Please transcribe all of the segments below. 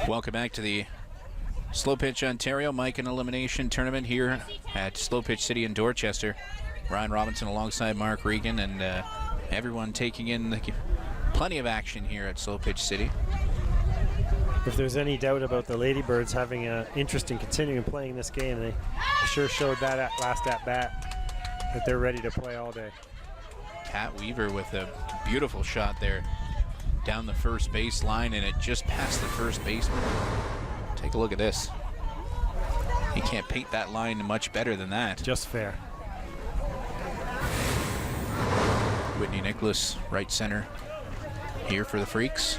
Welcome back to the Slow Pitch Ontario Miken Elimination Tournament here at Slow Pitch City in Dorchester. Ryan Robinson alongside Mark Regan, and everyone taking in plenty of action here at Slow Pitch City. If there's any doubt about the Ladybirds having an interest in continuing playing this game, they sure showed that at last at-bat that they're ready to play all day. Pat Weaver with a beautiful shot there down the first baseline, and it just passed the first baseman. Take a look at this. He can't paint that line much better than that. Just fair. Whitney Nicholas, right center, here for the Freaks.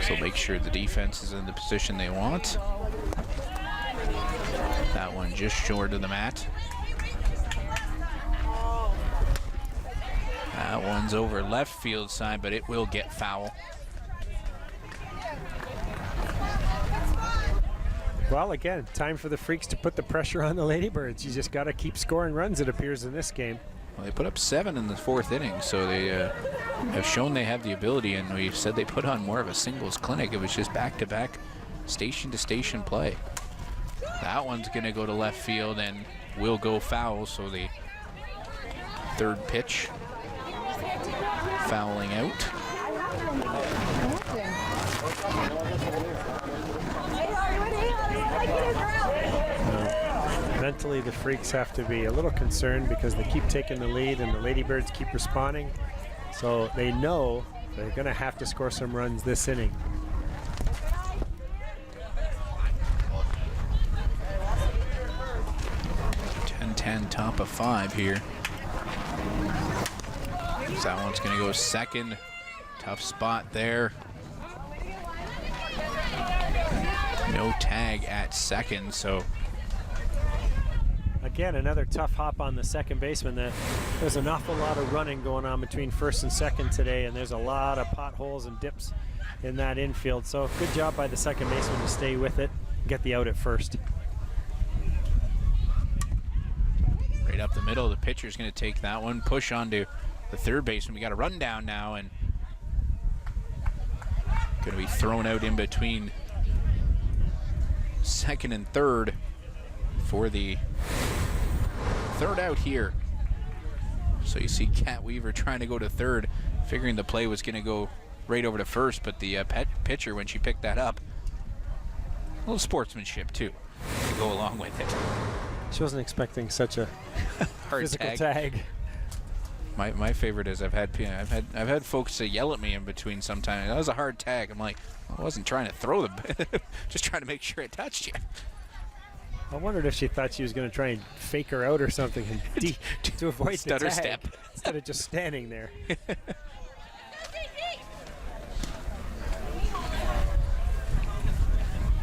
So make sure the defense is in the position they want. That one just short of the mat. That one's over left field side, but it will get foul. Well, again, time for the Freaks to put the pressure on the Ladybirds. You just got to keep scoring runs, it appears, in this game. Well, they put up 7 in the 4th inning, so they have shown they have the ability, and we've said they put on more of a singles clinic. It was just back-to-back, station-to-station play. That one's going to go to left field and will go foul, so the third pitch fouling out. Mentally, the Freaks have to be a little concerned because they keep taking the lead and the Ladybirds keep responding. So they know they're going to have to score some runs this inning. Top of 5 here. That one's going to go second. Tough spot there. No tag at second, so. Again, another tough hop on the second baseman. There's an awful lot of running going on between first and second today, and there's a lot of potholes and dips in that infield. So good job by the second baseman to stay with it, get the out at first. Right up the middle, the pitcher's going to take that one, push onto the third baseman. We got a run down now, and going to be thrown out in between second and third for the third out here. So you see Cat Weaver trying to go to third, figuring the play was going to go right over to first, but the pitcher, when she picked that up, a little sportsmanship too to go along with it. She wasn't expecting such a hard physical tag. My favorite is I've had folks yell at me in between sometimes. That was a hard tag. I'm like, I wasn't trying to throw the, just trying to make sure it touched you. I wondered if she thought she was going to try and fake her out or something and to avoid stutter the tag, step instead of just standing there.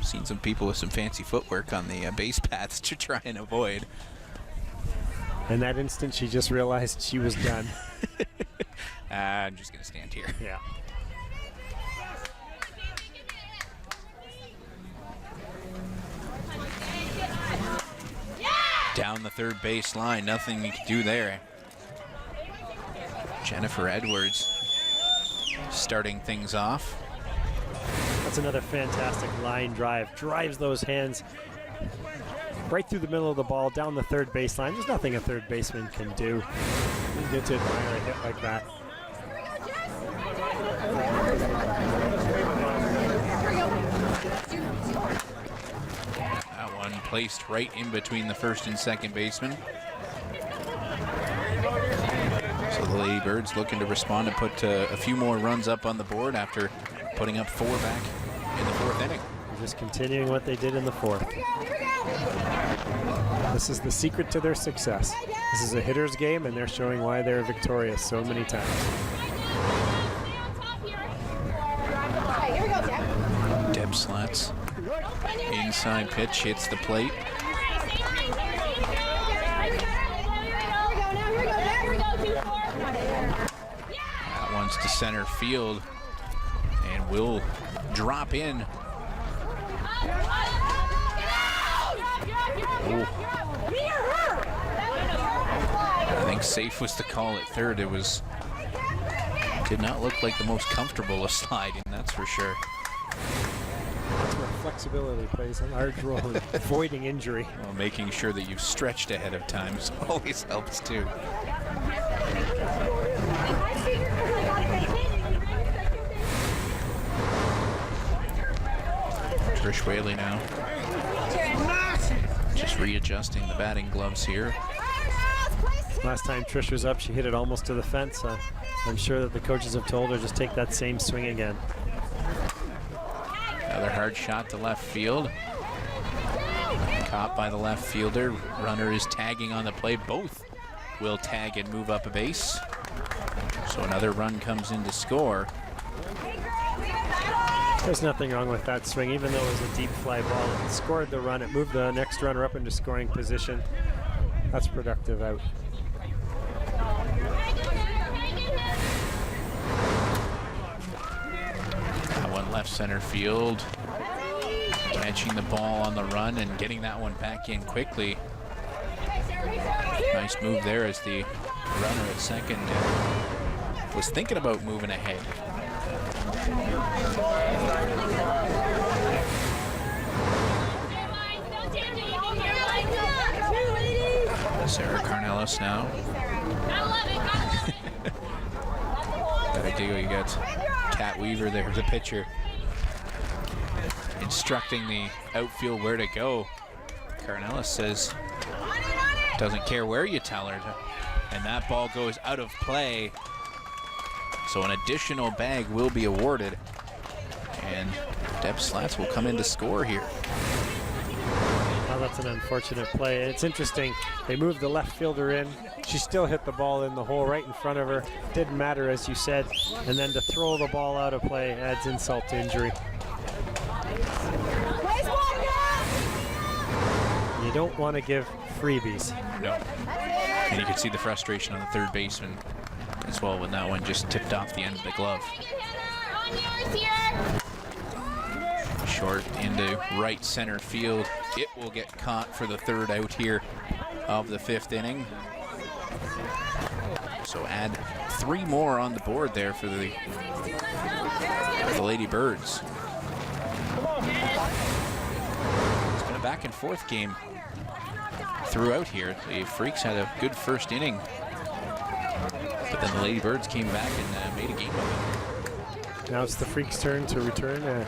Seen some people with some fancy footwork on the base paths to try and avoid. In that instant, she just realized she was done. I'm just going to stand here. Yeah. Down the third base line, nothing you can do there. Jennifer Edwards starting things off. That's another fantastic line drive. Drives those hands right through the middle of the ball, down the third baseline. There's nothing a third baseman can do. You get to admire a hit like that. That one placed right in between the first and second baseman. So the Ladybirds looking to respond and put a few more runs up on the board after putting up 4 back in the 4th inning. Just continuing what they did in the 4th. This is the secret to their success. This is a hitter's game, and they're showing why they're victorious so many times. Deb Slats. Inside pitch hits the plate. That one's to center field and will drop in. Oh. I think safe was the call at third. It was Did not look like the most comfortable of sliding, that's for sure. That's where flexibility plays a large role in avoiding injury. Well, making sure that you've stretched ahead of time always helps too. Trish Whaley now. Just readjusting the batting gloves here. Last time Trish was up, she hit it almost to the fence. I'm sure that the coaches have told her just take that same swing again. Another hard shot to left field. Caught by the left fielder. Runner is tagging on the play. Both will tag and move up a base. So another run comes in to score. There's nothing wrong with that swing, even though it was a deep fly ball. It scored the run. It moved the next runner up into scoring position. That's productive out. That one left center field. Catching the ball on the run and getting that one back in quickly. Nice move there as the runner at second was thinking about moving ahead. Sarah Carnelis now. Gotta do, you got Kat Weaver there, the pitcher, instructing the outfield where to go. Carnelis says, doesn't care where you tell her to, and that ball goes out of play. So an additional bag will be awarded, and Deb Slats will come in to score here. Well, that's an unfortunate play. It's interesting. They moved the left fielder in. She still hit the ball in the hole right in front of her. Didn't matter, as you said. And then to throw the ball out of play adds insult to injury. You don't want to give freebies. No. And you can see the frustration on the third baseman as well when that one just tipped off the end of the glove. Short into right center field. It will get caught for the third out here of the fifth inning. So add 3 more on the board there for the Ladybirds. It's been a back and forth game throughout here. The Freaks had a good first inning, but then the Ladybirds came back and made a game of it. Now it's the Freaks' turn to return,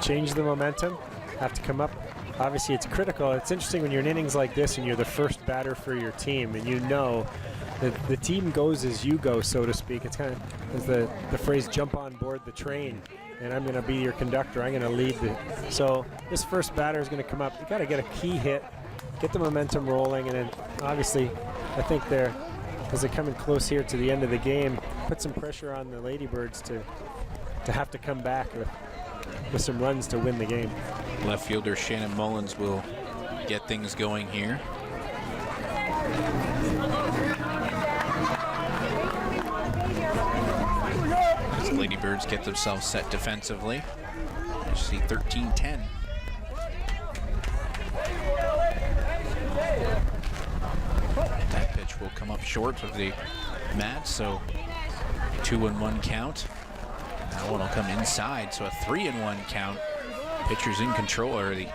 change the momentum, have to come up. Obviously, it's critical. It's interesting when you're in innings like this and you're the first batter for your team, and you know that the team goes as you go, so to speak. It's kind of, as the phrase, jump on board the train, and I'm going to be your conductor. I'm going to lead the. So this first batter is going to come up. You got to get a key hit, get the momentum rolling, and then obviously, I think they're, as they're coming close here to the end of the game, put some pressure on the Ladybirds to have to come back with some runs to win the game. Left fielder Shannon Mullins will get things going here. As the Ladybirds get themselves set defensively. You see 13-10. That pitch will come up short of the mat, so 2-1 count. That one will come inside, so a 3-1 count. Pitcher's in control, or the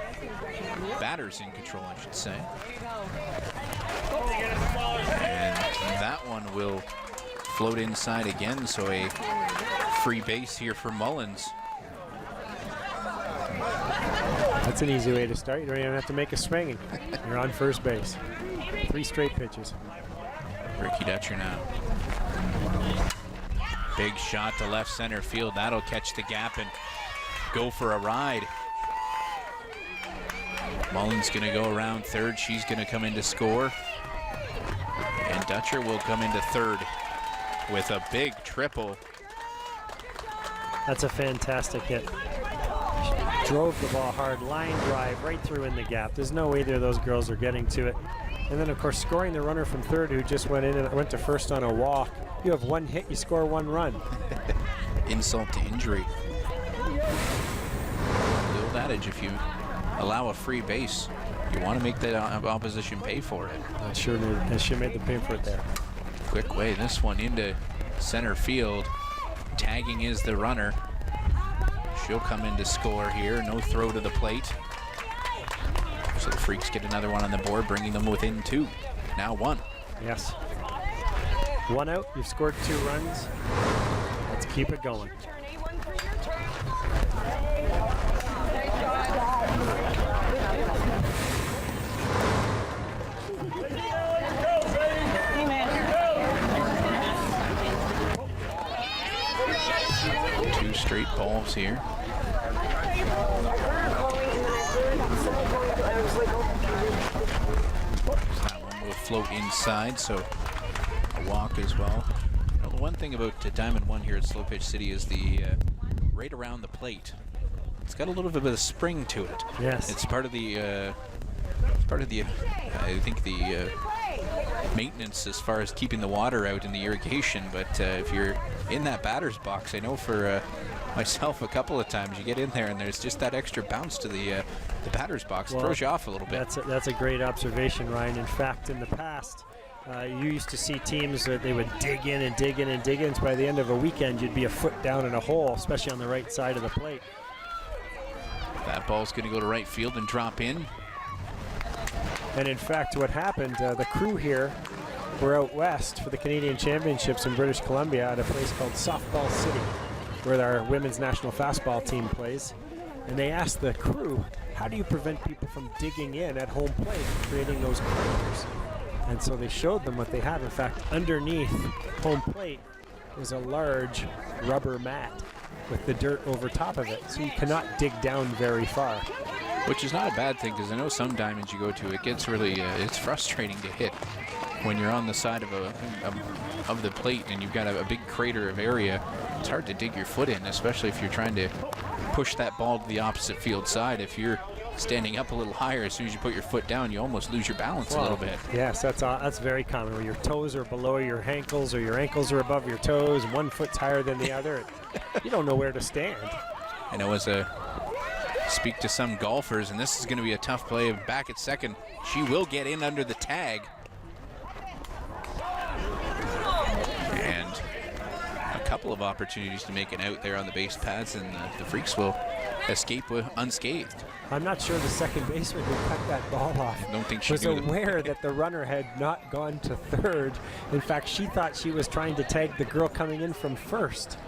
batter's in control, I should say. And that one will float inside again, so a free base here for Mullins. That's an easy way to start. You don't even have to make a swing. You're on first base. 3 straight pitches. Ricky Dutcher now. Big shot to left center field. That'll catch the gap and go for a ride. Mullins gonna go around third. She's gonna come in to score. And Dutcher will come into third with a big triple. That's a fantastic hit. Drove the ball hard, line drive right through in the gap. There's no way either of those girls are getting to it. And then, of course, scoring the runner from third who just went in and went to first on a walk. You have 1 hit, you score 1 run. Insult to injury. The old adage, if you allow a free base, you want to make the opposition pay for it. That sure made the pay for it there. Quick way, this one into center field. Tagging is the runner. She'll come in to score here. No throw to the plate. So the Freaks get another one on the board, bringing them within 2. Now 1. Yes. 1 out. You've scored 2 runs. Let's keep it going. Two straight balls here. That one will float inside, so a walk as well. You know, the one thing about Diamond 1 here at Slow Pitch City is the right around the plate. It's got a little bit of a spring to it. Yes. It's part of the I think the maintenance as far as keeping the water out in the irrigation. But if you're in that batter's box, I know for myself a couple of times you get in there and there's just that extra bounce to the batter's box. It throws you off a little bit. That's a great observation, Ryan. In fact, in the past, you used to see teams that they would dig in and dig in and dig in. So by the end of a weekend, you'd be a foot down in a hole, especially on the right side of the plate. That ball's going to go to right field and drop in. And in fact, what happened, the crew here were out west for the Canadian Championships in British Columbia at a place called Softball City, where our women's national fastball team plays. And they asked the crew, how do you prevent people from digging in at home plate, creating those corners? And so they showed them what they have. In fact, underneath home plate is a large rubber mat with the dirt over top of it, so you cannot dig down very far. Which is not a bad thing, because I know some diamonds you go to, it gets really, it's frustrating to hit when you're on the side of the plate and you've got a big crater of area. It's hard to dig your foot in, especially if you're trying to push that ball to the opposite field side. If you're standing up a little higher, as soon as you put your foot down, you almost lose your balance a little bit. Yes, that's very common, where your toes are below your ankles or your ankles are above your toes, one foot's higher than the other. You don't know where to stand. I know as a speak to some golfers, and this is going to be a tough play. Back at second, she will get in under the tag. And a couple of opportunities to make it out there on the base pads, and the Freaks will escape unscathed. I'm not sure the second baseman who cut that ball off I don't think she was aware that the runner had not gone to third. In fact, she thought she was trying to tag the girl coming in from first.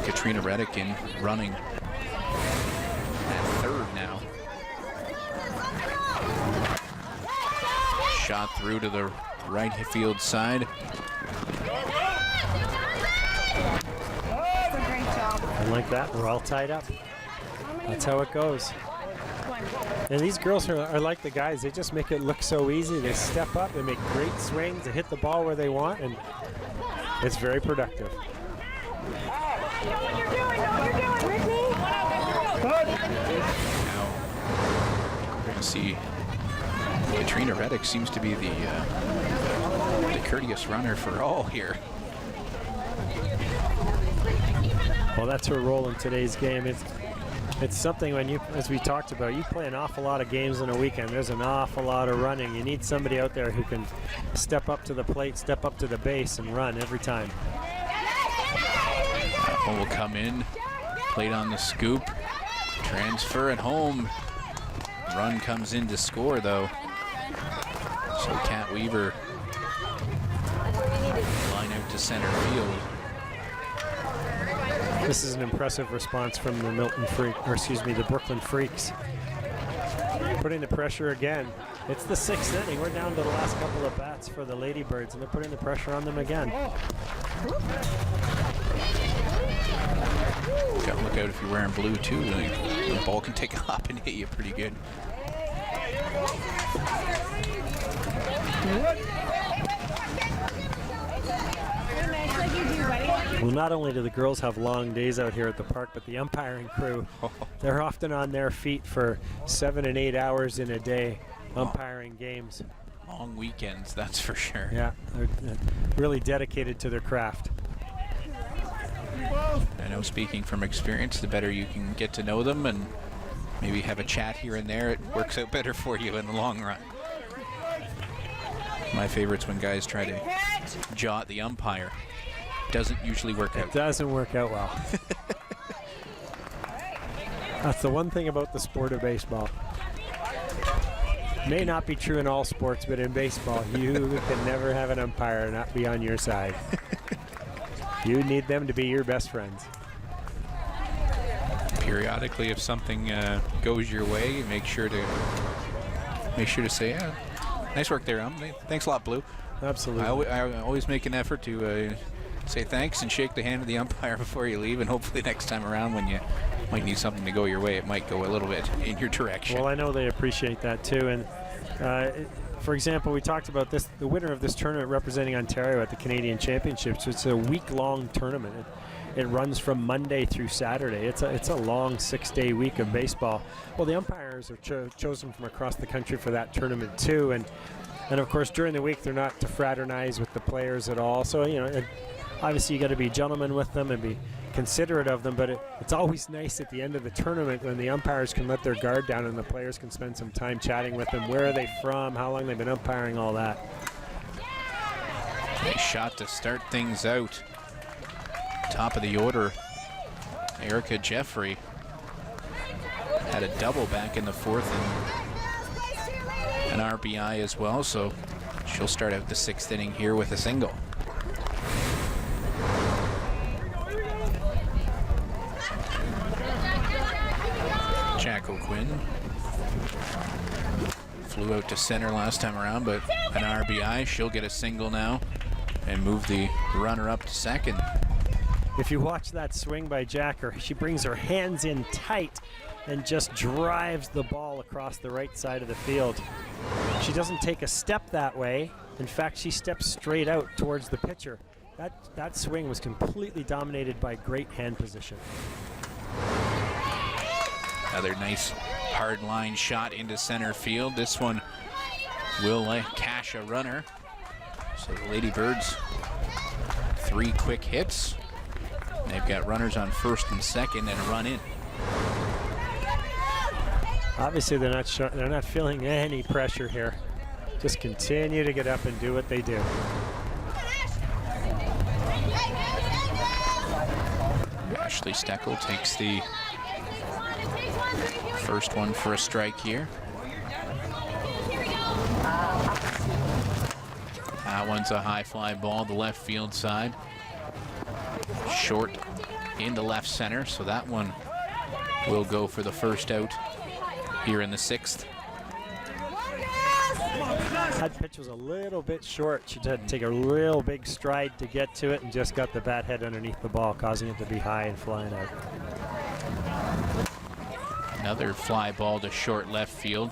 Katrina Reddick in running at third now. Shot through to the right field side. And like that, we're all tied up. That's how it goes. And these girls are like the guys. They just make it look so easy. They step up, they make great swings, they hit the ball where they want, and it's very productive. Know what you're doing, Brittany. Now we're going to see Katrina Reddick seems to be the courteous runner for all here. Well, that's her role in today's game. It's something when you, as we talked about, you play an awful lot of games in a weekend. There's an awful lot of running. You need somebody out there who can step up to the plate, step up to the base, and run every time. That one will come in, plate on the scoop, transfer at home. Run comes in to score though. So Kat Weaver line out to center field. This is an impressive response from the the Brooklyn Freaks. Putting the pressure again. It's the 6th inning. We're down to the last couple of bats for the Ladybirds, and they're putting the pressure on them again. Got to look out if you're wearing blue too. The ball can take a hop and hit you pretty good. Well, not only do the girls have long days out here at the park, but the umpiring crew, they're often on their feet for 7 and 8 hours in a day umpiring games. Long weekends, that's for sure. Yeah, they're really dedicated to their craft. I know, speaking from experience, the better you can get to know them and maybe have a chat here and there, it works out better for you in the long run. My favorite's when guys try to jaw at the umpire. doesn't usually work out. It doesn't work out well. That's the one thing about the sport of baseball. May not be true in all sports, but in baseball, you can never have an umpire not be on your side. You need them to be your best friends. Periodically, if something goes your way, make sure to say, yeah, nice work there, thanks a lot, Blue. Absolutely. I always make an effort to say thanks and shake the hand of the umpire before you leave, and hopefully next time around when you might need something to go your way, it might go a little bit in your direction. Well, I know they appreciate that too. And for example, we talked about this, the winner of this tournament representing Ontario at the Canadian Championships. It's a week-long tournament. It runs from Monday through Saturday. It's a long 6-day week of baseball. Well, the umpires are chosen from across the country for that tournament too. And of course, during the week, they're not to fraternize with the players at all. So, you know, obviously you got to be gentlemen with them and be considerate of them, but it's always nice at the end of the tournament when the umpires can let their guard down and the players can spend some time chatting with them. Where are they from? How long they've been umpiring, all that. Nice shot to start things out. Top of the order, Erica Jeffrey had a double back in the fourth and an RBI as well, so she'll start out the 6th inning here with a single. Jack O'Quinn flew out to center last time around, but an RBI. She'll get a single now and move the runner up to second. If you watch that swing by Jacker, she brings her hands in tight and just drives the ball across the right side of the field. She doesn't take a step that way. In fact, she steps straight out towards the pitcher. That swing was completely dominated by great hand position. Another nice hard line shot into center field. This one will cash a runner. So the Ladybirds, 3 quick hits. They've got runners on first and second and a run in. Obviously, they're not feeling any pressure here. Just continue to get up and do what they do. Ashley Steckel takes the first one for a strike here. That one's a high fly ball, the left field side. Short into left center, so that one will go for the first out here in the 6th. That pitch was a little bit short. She had to take a real big stride to get to it and just got the bat head underneath the ball, causing it to be high and flying out. Another fly ball to short left field.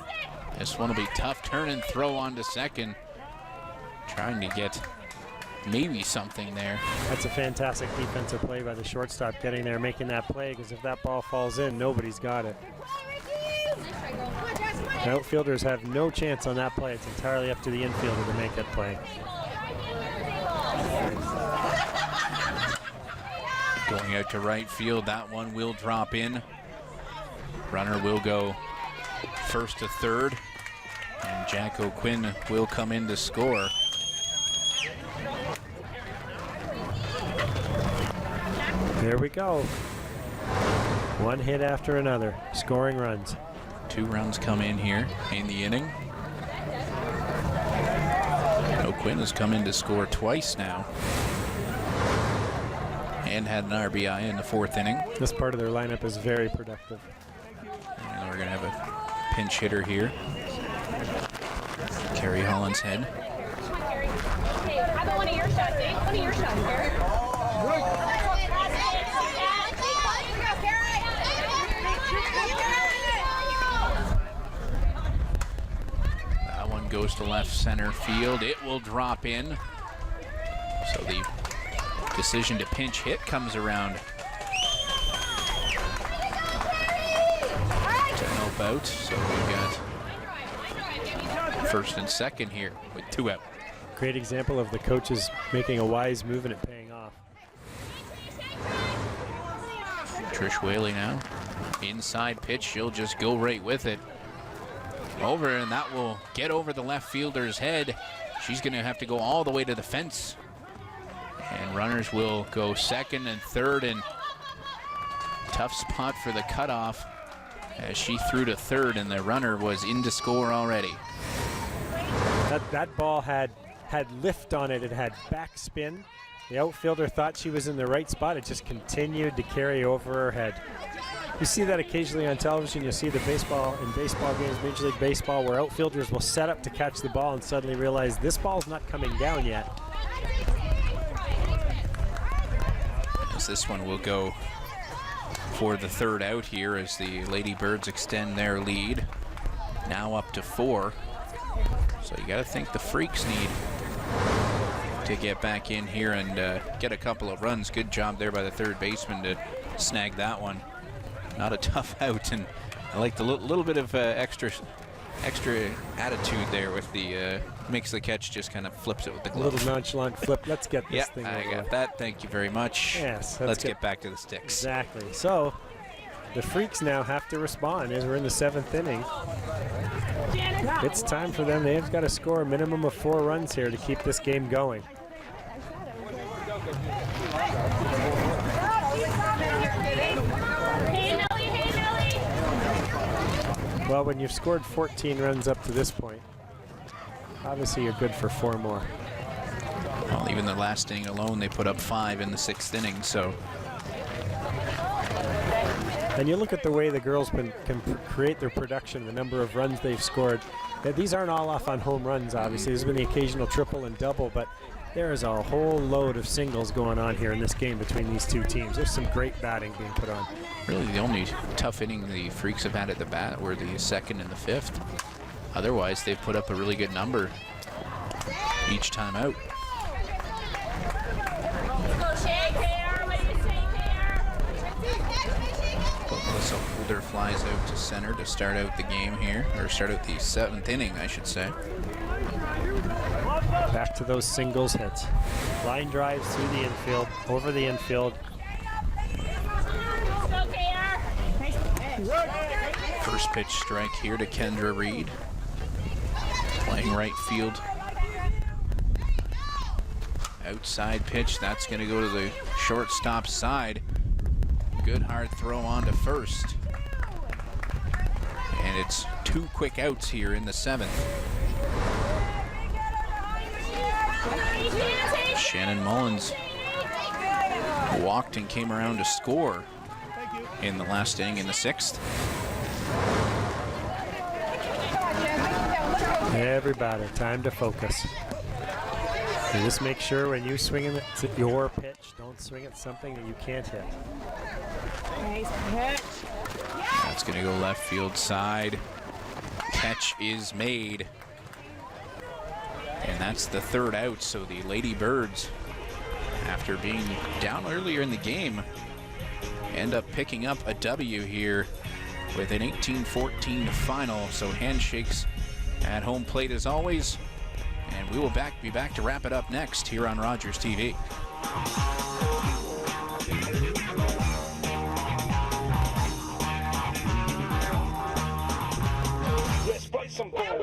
This one will be tough. Turn and throw on to second. Trying to get maybe something there. That's a fantastic defensive play by the shortstop, getting there, making that play, because if that ball falls in, nobody's got it. The outfielders have no chance on that play. It's entirely up to the infielder to make that play. Going out to right field, that one will drop in. Runner will go first to third, and Jack O'Quinn will come in to score. There we go. One hit after another, scoring runs. 2 runs come in here in the inning. O'Quinn has come in to score twice now and had an RBI in the 4th inning. This part of their lineup is very productive. And we're going to have a pinch hitter here. Carrie Holland's head. Hey, how about one of your shots, eh? One of your shots, Carrie. That one goes to left center field. It will drop in. So the decision to pinch hit comes around. To help out. So we've got first and second here with 2 out. Great example of the coaches making a wise move and it paying off. Trish Whaley now. Inside pitch, she'll just go right with it. Over, and that will get over the left fielder's head. She's going to have to go all the way to the fence. And runners will go second and third, and tough spot for the cutoff as she threw to third and the runner was in to score already. That ball had lift on it. It had backspin. The outfielder thought she was in the right spot. It just continued to carry over her head. You see that occasionally on television. You'll see the baseball games, Major League Baseball, where outfielders will set up to catch the ball and suddenly realize this ball's not coming down yet. As this one will go for the third out here as the Ladybirds extend their lead. Now up to 4. So you got to think the Freaks need to get back in here and get a couple of runs. Good job there by the third baseman to snag that one. Not a tough out, and I like the little bit of extra attitude there with the makes the catch, just kind of flips it with the glove. A little nonchalant flip. Let's get this thing over. I got that. Thank you very much. Yes. Let's get back to the sticks. Exactly. So the Freaks now have to respond as we're in the 7th inning. It's time for them. They've got to score a minimum of 4 runs here to keep this game going. Well, when you've scored 14 runs up to this point, obviously you're good for 4 more. Well, even the last inning alone, they put up 5 in the 6th inning, so. And you look at the way the girls can create their production, the number of runs they've scored. These aren't all off on home runs, obviously. There's been the occasional triple and double, but there is a whole load of singles going on here in this game between these two teams. There's some great batting being put on. Really, the only tough inning the Freaks have had at the bat were the 2nd and the 5th. Otherwise, they've put up a really good number each time out. Melissa Holder flies out to center to start out the game here, or start out the 7th inning, I should say. Back to those singles hits. Line drives through the infield, over the infield. First pitch strike here to Kendra Reed. Playing right field. Outside pitch, that's going to go to the shortstop side. Good hard throw on to first. And it's 2 quick outs here in the 7th. Shannon Mullins walked and came around to score in the last inning in the 6th. Everybody, time to focus. And just make sure when you swing it, it's your pitch. Don't swing at something that you can't hit. That's going to go left field side. Catch is made. And that's the 3rd out, so the Ladybirds, after being down earlier in the game, end up picking up a W here with an 18-14 final. So handshakes at home plate as always, and we will be back to wrap it up next here on Rogers TV. Let's play some ball.